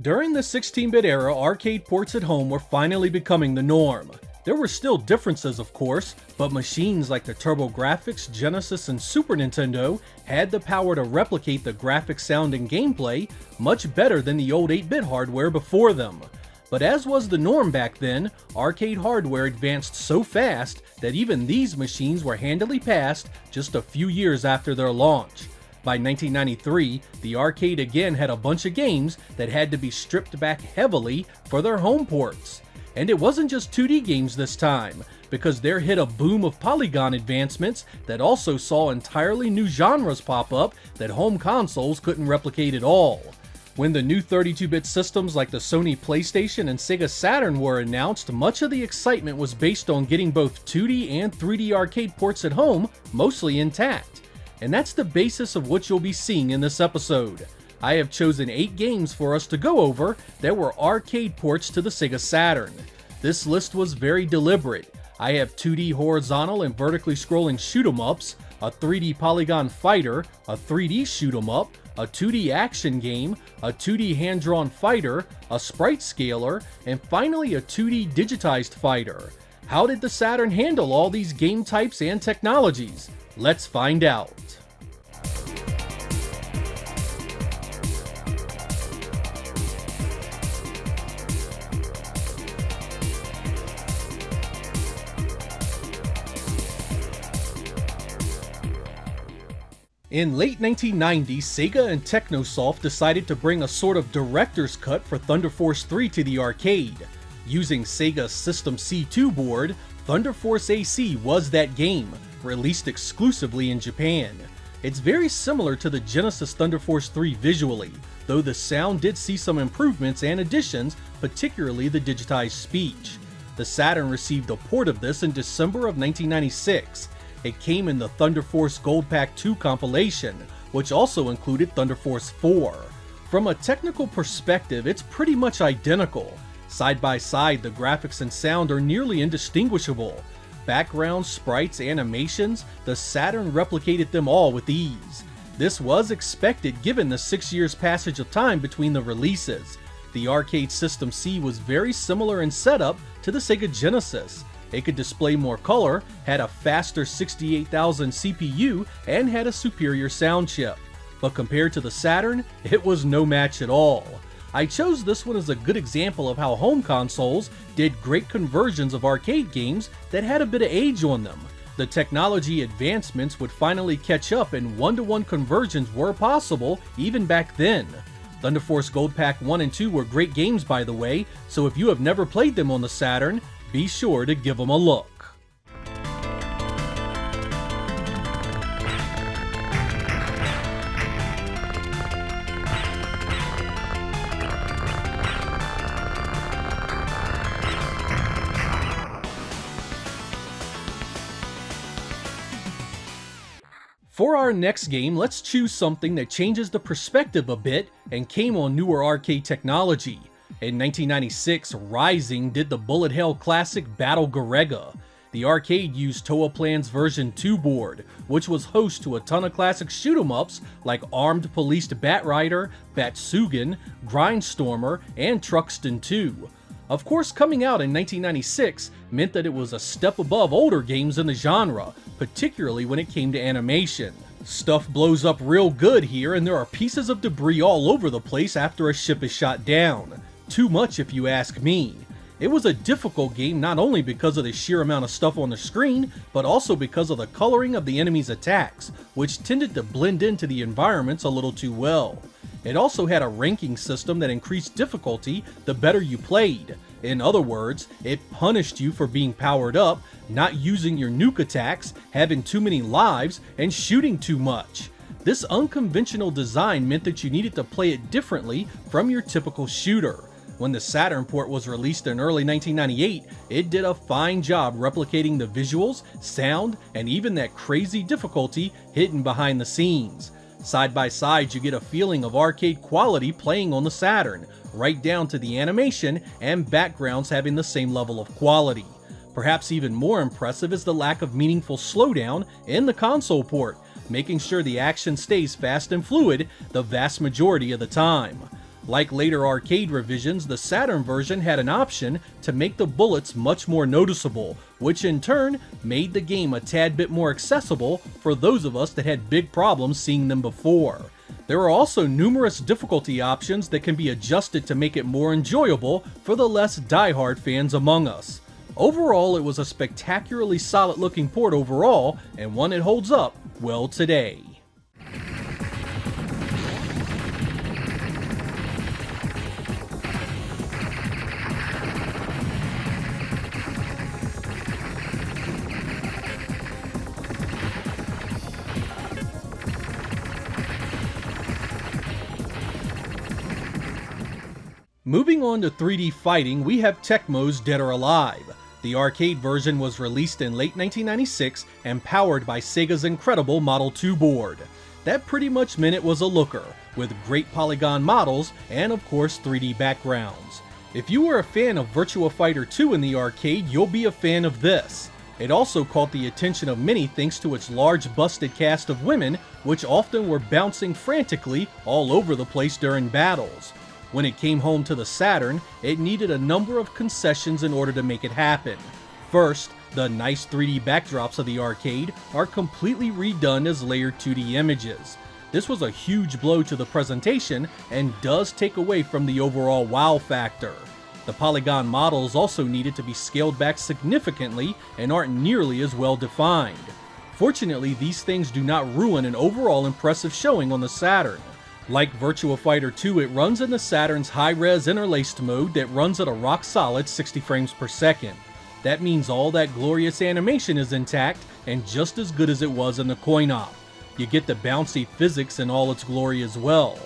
During the 16-bit era, arcade ports at home were finally becoming the norm. There were still differences, of course, but machines like the TurboGrafx, Genesis, and Super Nintendo had the power to replicate the graphics, sound, and gameplay much better than the old 8-bit hardware before them. But as was the norm back then, arcade hardware advanced so fast that even these machines were handily passed just a few years after their launch. By 1993, the arcade again had a bunch of games that had to be stripped back heavily for their home ports. And it wasn't just 2D games this time, because there hit a boom of polygon advancements that also saw entirely new genres pop up that home consoles couldn't replicate at all. When the new 32-bit systems like the Sony PlayStation and Sega Saturn were announced, much of the excitement was based on getting both 2D and 3D arcade ports at home mostly intact. And that's the basis of what you'll be seeing in this episode. I have chosen 8 games for us to go over that were arcade ports to the Sega Saturn. This list was very deliberate. I have 2D horizontal and vertically scrolling shoot-'em-ups, a 3D polygon fighter, a 3D shoot-'em-up, a 2D action game, a 2D hand-drawn fighter, a sprite scaler, and finally a 2D digitized fighter. How did the Saturn handle all these game types and technologies? Let's find out. In late 1990, Sega and Tecmos decided to bring a sort of director's cut for Thunder Force 3 to the arcade. Using Sega's System C2 board, Thunder Force AC was that game, released exclusively in Japan. It's very similar to the Genesis Thunder Force 3 visually, though the sound did see some improvements and additions, particularly the digitized speech. The Saturn received a port of this in December of 1996. It came in the Thunder Force Gold Pack 2 compilation, which also included Thunder Force 4. From a technical perspective, it's pretty much identical. Side by side, the graphics and sound are nearly indistinguishable. Backgrounds, sprites, animations, the Saturn replicated them all with ease. This was expected given the 6 years passage of time between the releases. The arcade System C was very similar in setup to the Sega Genesis. It could display more color, had a faster 68,000 CPU, and had a superior sound chip. But compared to the Saturn, it was no match at all. I chose this one as a good example of how home consoles did great conversions of arcade games that had a bit of age on them. The technology advancements would finally catch up and one-to-one conversions were possible even back then. Thunder Force Gold Pack 1 and 2 were great games, by the way, so if you have never played them on the Saturn, be sure to give them a look. For our next game, let's choose something that changes the perspective a bit and came on newer arcade technology. In 1996, Rising did the bullet hell classic Battle Garega. The arcade used Toaplan's version 2 board, which was host to a ton of classic shoot-'em-ups like Armed Policed Batrider, Batsugan, Grindstormer, and Truxton 2. Of course, coming out in 1996 meant that it was a step above older games in the genre, particularly when it came to animation. Stuff blows up real good here, and there are pieces of debris all over the place after a ship is shot down. Too much if you ask me. It was a difficult game not only because of the sheer amount of stuff on the screen, but also because of the coloring of the enemy's attacks, which tended to blend into the environments a little too well. It also had a ranking system that increased difficulty the better you played. In other words, it punished you for being powered up, not using your nuke attacks, having too many lives, and shooting too much. This unconventional design meant that you needed to play it differently from your typical shooter. When the Saturn port was released in early 1998, it did a fine job replicating the visuals, sound, and even that crazy difficulty hidden behind the scenes. Side by side, you get a feeling of arcade quality playing on the Saturn, right down to the animation and backgrounds having the same level of quality. Perhaps even more impressive is the lack of meaningful slowdown in the console port, making sure the action stays fast and fluid the vast majority of the time. Like later arcade revisions, the Saturn version had an option to make the bullets much more noticeable, which in turn made the game a tad bit more accessible for those of us that had big problems seeing them before. There are also numerous difficulty options that can be adjusted to make it more enjoyable for the less diehard fans among us. Overall, it was a spectacularly solid looking port overall, and one that holds up well today. Moving on to 3D fighting, we have Tecmos Dead or Alive. The arcade version was released in late 1996 and powered by Sega's incredible Model 2 board. That pretty much meant it was a looker, with great polygon models and of course 3D backgrounds. If you were a fan of Virtua Fighter 2 in the arcade, you'll be a fan of this. It also caught the attention of many thanks to its large busted cast of women, which often were bouncing frantically all over the place during battles. When it came home to the Saturn, it needed a number of concessions in order to make it happen. First, the nice 3D backdrops of the arcade are completely redone as layered 2D images. This was a huge blow to the presentation and does take away from the overall wow factor. The polygon models also needed to be scaled back significantly and aren't nearly as well defined. Fortunately, these things do not ruin an overall impressive showing on the Saturn. Like Virtua Fighter 2, it runs in the Saturn's high-res interlaced mode that runs at a rock-solid 60 frames per second. That means all that glorious animation is intact and just as good as it was in the coin-op. You get the bouncy physics in all its glory as well.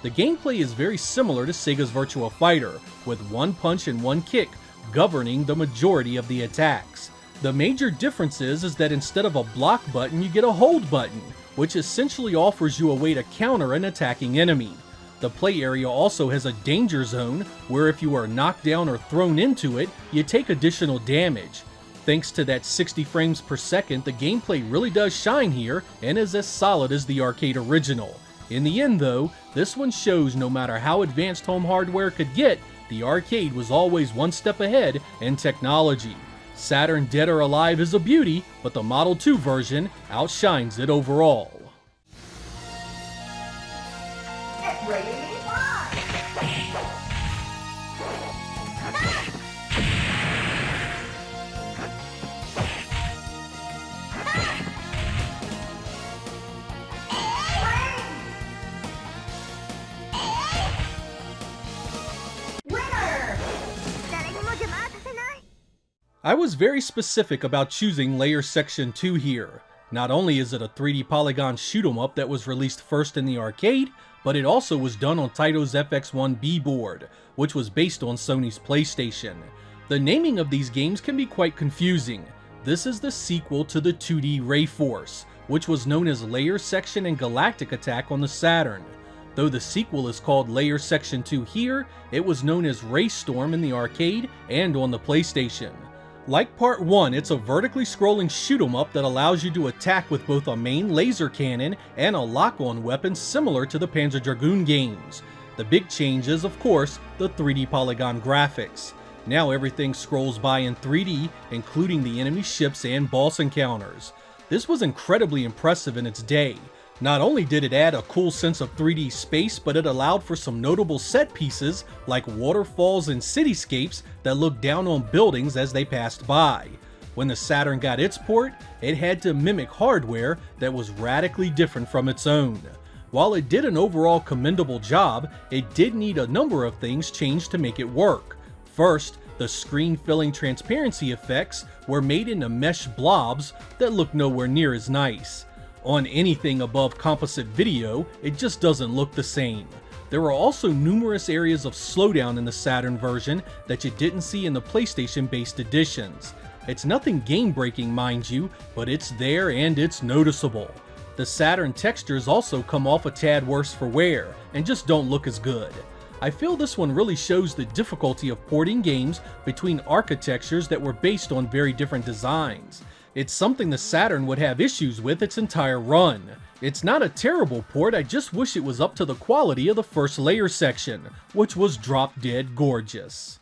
The gameplay is very similar to Sega's Virtua Fighter, with one punch and one kick governing the majority of the attacks. The major difference is that instead of a block button, you get a hold button, which essentially offers you a way to counter an attacking enemy. The play area also has a danger zone, where if you are knocked down or thrown into it, you take additional damage. Thanks to that 60 frames per second, the gameplay really does shine here and is as solid as the arcade original. In the end though, this one shows no matter how advanced home hardware could get, the arcade was always one step ahead in technology. Saturn Dead or Alive is a beauty, but the Model 2 version outshines it overall. Get ready to fly! Winner! I was very specific about choosing Layer Section 2 here. Not only is it a 3D polygon shoot 'em up that was released first in the arcade, but it also was done on Taito's FX1B board, which was based on Sony's PlayStation. The naming of these games can be quite confusing. This is the sequel to the 2D Ray Force, which was known as Layer Section and Galactic Attack on the Saturn. Though the sequel is called Layer Section 2 here, it was known as Ray Storm in the arcade and on the PlayStation. Like Part 1, it's a vertically scrolling shoot 'em up that allows you to attack with both a main laser cannon and a lock-on weapon similar to the Panzer Dragoon games. The big change is, of course, the 3D polygon graphics. Now everything scrolls by in 3D, including the enemy ships and boss encounters. This was incredibly impressive in its day. Not only did it add a cool sense of 3D space, but it allowed for some notable set pieces like waterfalls and cityscapes that looked down on buildings as they passed by. When the Saturn got its port, it had to mimic hardware that was radically different from its own. While it did an overall commendable job, it did need a number of things changed to make it work. First, the screen-filling transparency effects were made into mesh blobs that look nowhere near as nice. On anything above composite video, it just doesn't look the same. There are also numerous areas of slowdown in the Saturn version that you didn't see in the PlayStation-based editions. It's nothing game-breaking, mind you, but it's there and it's noticeable. The Saturn textures also come off a tad worse for wear, and just don't look as good. I feel this one really shows the difficulty of porting games between architectures that were based on very different designs. It's something the Saturn would have issues with its entire run. It's not a terrible port, I just wish it was up to the quality of the first layer section, which was drop dead gorgeous.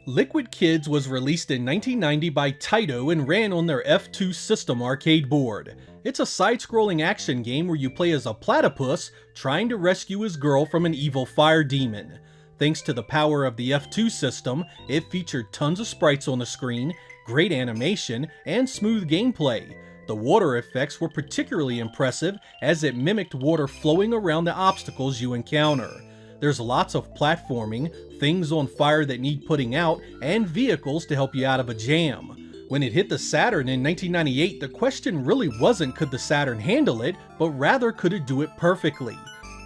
Liquid Kids was released in 1990 by Taito and ran on their F2 system arcade board. It's a side-scrolling action game where you play as a platypus trying to rescue his girl from an evil fire demon. Thanks to the power of the F2 system, it featured tons of sprites on the screen, great animation, and smooth gameplay. The water effects were particularly impressive as it mimicked water flowing around the obstacles you encounter. There's lots of platforming, things on fire that need putting out, and vehicles to help you out of a jam. When it hit the Saturn in 1998, the question really wasn't could the Saturn handle it, but rather could it do it perfectly.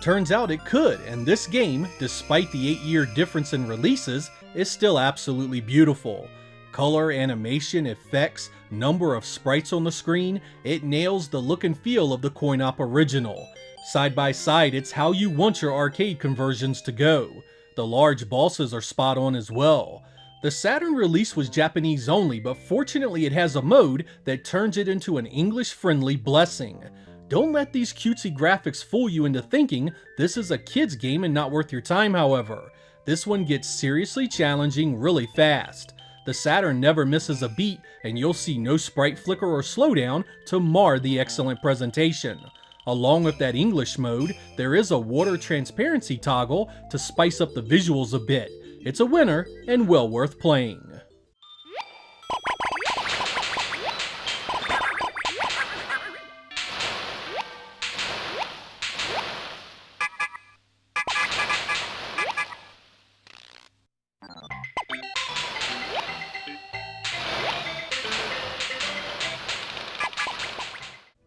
Turns out it could, and this game, despite the 8-year difference in releases, is still absolutely beautiful. Color, animation, effects, number of sprites on the screen, it nails the look and feel of the coin-op original. Side by side, it's how you want your arcade conversions to go. The large bosses are spot on as well. The Saturn release was Japanese only, but fortunately it has a mode that turns it into an English-friendly blessing. Don't let these cutesy graphics fool you into thinking this is a kid's game and not worth your time, however. This one gets seriously challenging really fast. The Saturn never misses a beat, and you'll see no sprite flicker or slowdown to mar the excellent presentation. Along with that English mode, there is a water transparency toggle to spice up the visuals a bit. It's a winner and well worth playing.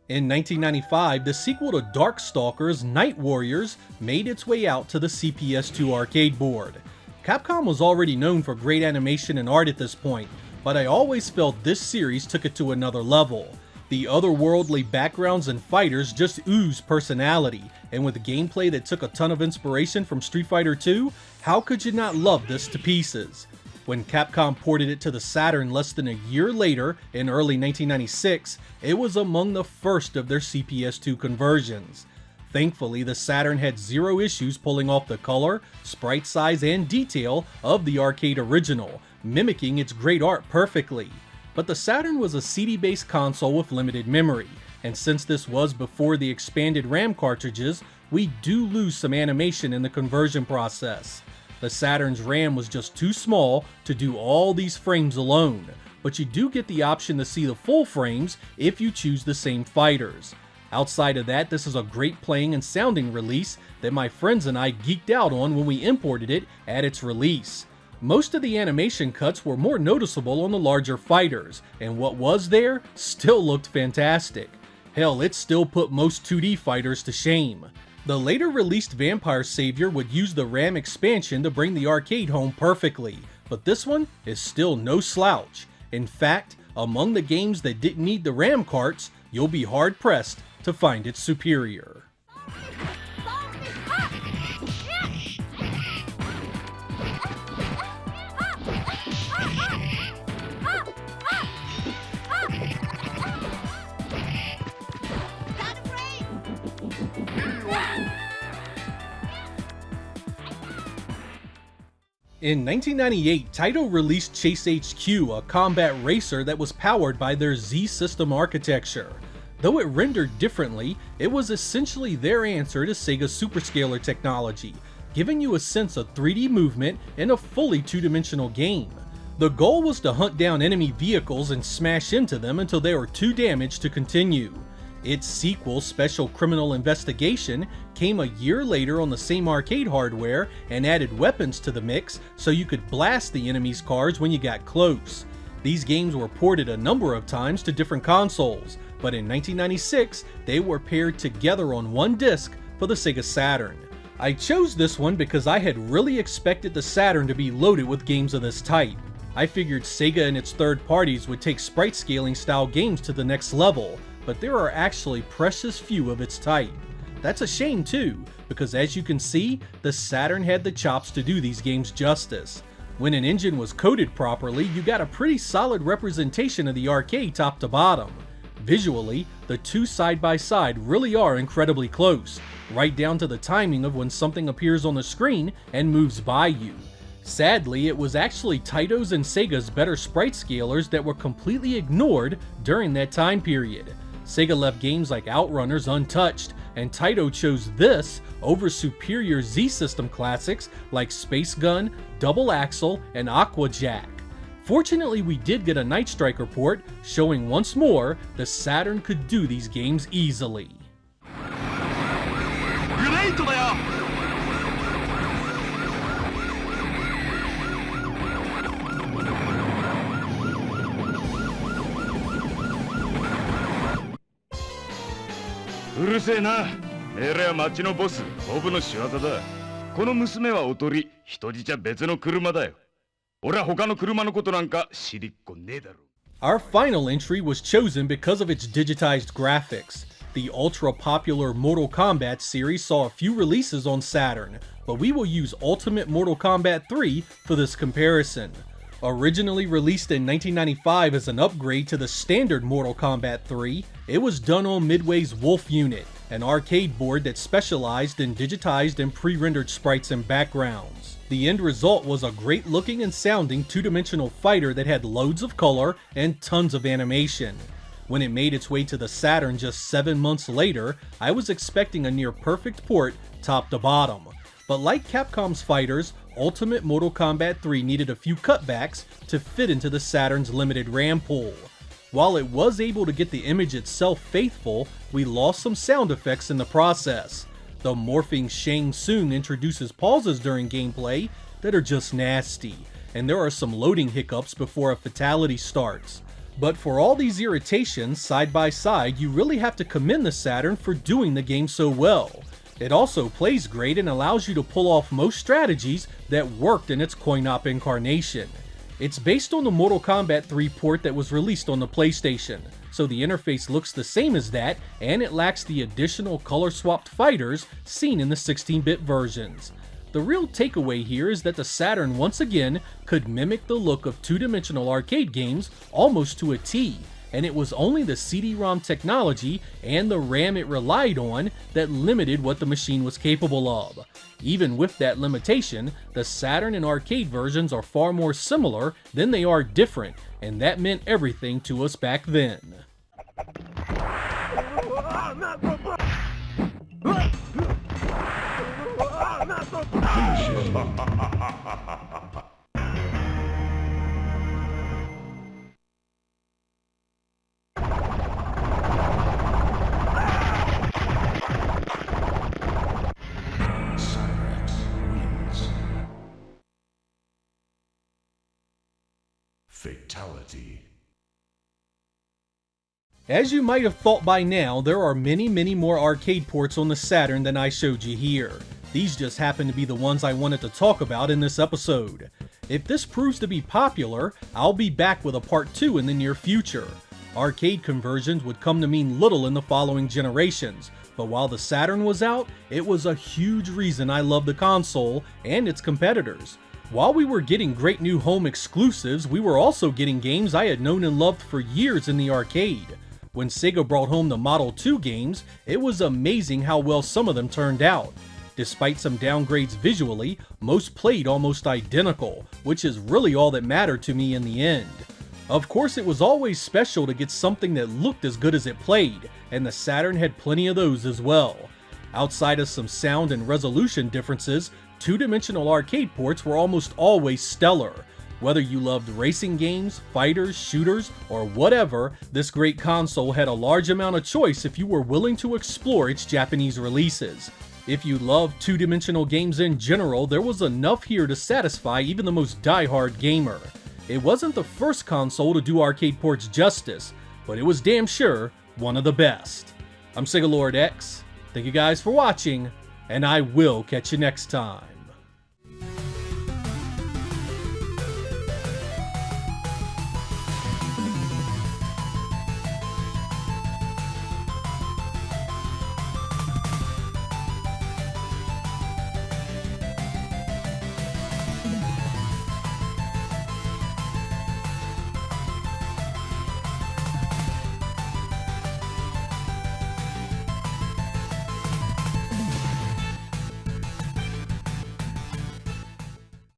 In 1995, the sequel to Darkstalkers, Night Warriors, made its way out to the CPS2 arcade board. Capcom was already known for great animation and art at this point, but I always felt this series took it to another level. The otherworldly backgrounds and fighters just ooze personality, and with gameplay that took a ton of inspiration from Street Fighter II, how could you not love this to pieces? When Capcom ported it to the Saturn less than a year later, in early 1996, it was among the first of their CPS2 conversions. Thankfully, the Saturn had zero issues pulling off the color, sprite size, and detail of the arcade original, mimicking its great art perfectly. But the Saturn was a CD-based console with limited memory, and since this was before the expanded RAM cartridges, we do lose some animation in the conversion process. The Saturn's RAM was just too small to do all these frames alone, but you do get the option to see the full frames if you choose the same fighters. Outside of that, this is a great playing and sounding release that my friends and I geeked out on when we imported it at its release. Most of the animation cuts were more noticeable on the larger fighters, and what was there still looked fantastic. Hell, it still put most 2D fighters to shame. The later released Vampire Savior would use the RAM expansion to bring the arcade home perfectly, but this one is still no slouch. In fact, among the games that didn't need the RAM carts, you'll be hard-pressed to find it superior. In 1998, Taito released Chase HQ, a combat racer that was powered by their Z system architecture. Though it rendered differently, it was essentially their answer to Sega's Superscaler technology, giving you a sense of 3D movement in a fully two-dimensional game. The goal was to hunt down enemy vehicles and smash into them until they were too damaged to continue. Its sequel, Special Criminal Investigation, came a year later on the same arcade hardware and added weapons to the mix so you could blast the enemy's cars when you got close. These games were ported a number of times to different consoles, but in 1996 they were paired together on one disc for the Sega Saturn. I chose this one because I had really expected the Saturn to be loaded with games of this type. I figured Sega and its third parties would take sprite scaling style games to the next level, but there are actually precious few of its type. That's a shame too, because as you can see, the Saturn had the chops to do these games justice. When an engine was coded properly, you got a pretty solid representation of the arcade top to bottom. Visually, the two side by side really are incredibly close, right down to the timing of when something appears on the screen and moves by you. Sadly, it was actually Taito's and Sega's better sprite scalers that were completely ignored during that time period. Sega left games like Outrunners untouched, and Taito chose this over superior Z-System classics like Space Gun, Double Axle, and Aqua Jack. Fortunately, we did get a Night Strike report showing once more the Saturn could do these games easily. Our final entry was chosen because of its digitized graphics. The ultra-popular Mortal Kombat series saw a few releases on Saturn, but we will use Ultimate Mortal Kombat 3 for this comparison. Originally released in 1995 as an upgrade to the standard Mortal Kombat 3, it was done on Midway's Wolf unit, an arcade board that specialized in digitized and pre-rendered sprites and backgrounds. The end result was a great looking and sounding two-dimensional fighter that had loads of color and tons of animation. When it made its way to the Saturn just 7 months later, I was expecting a near perfect port top to bottom. But like Capcom's fighters, Ultimate Mortal Kombat 3 needed a few cutbacks to fit into the Saturn's limited RAM pool. While it was able to get the image itself faithful, we lost some sound effects in the process. The morphing Shang Tsung introduces pauses during gameplay that are just nasty, and there are some loading hiccups before a fatality starts. But for all these irritations, side by side, you really have to commend the Saturn for doing the game so well. It also plays great and allows you to pull off most strategies that worked in its coin-op incarnation. It's based on the Mortal Kombat 3 port that was released on the PlayStation, so the interface looks the same as that, and it lacks the additional color-swapped fighters seen in the 16-bit versions. The real takeaway here is that the Saturn once again could mimic the look of two-dimensional arcade games almost to a T, and it was only the CD-ROM technology and the RAM it relied on that limited what the machine was capable of. Even with that limitation, the Saturn and arcade versions are far more similar than they are different, and that meant everything to us back then. Fatality. As you might have thought by now, there are many more arcade ports on the Saturn than I showed you here. These just happen to be the ones I wanted to talk about in this episode. If this proves to be popular, I'll be back with a part 2 in the near future. Arcade conversions would come to mean little in the following generations, but while the Saturn was out, it was a huge reason I loved the console and its competitors. While we were getting great new home exclusives, we were also getting games I had known and loved for years in the arcade. When Sega brought home the Model 2 games, it was amazing how well some of them turned out. Despite some downgrades visually, most played almost identical, which is really all that mattered to me in the end. Of course, it was always special to get something that looked as good as it played, and the Saturn had plenty of those as well. Outside of some sound and resolution differences, two-dimensional arcade ports were almost always stellar. Whether you loved racing games, fighters, shooters, or whatever, this great console had a large amount of choice if you were willing to explore its Japanese releases. If you loved two-dimensional games in general, there was enough here to satisfy even the most die-hard gamer. It wasn't the first console to do arcade ports justice, but it was damn sure one of the best. I'm Sega Lord X, thank you guys for watching, and I will catch you next time.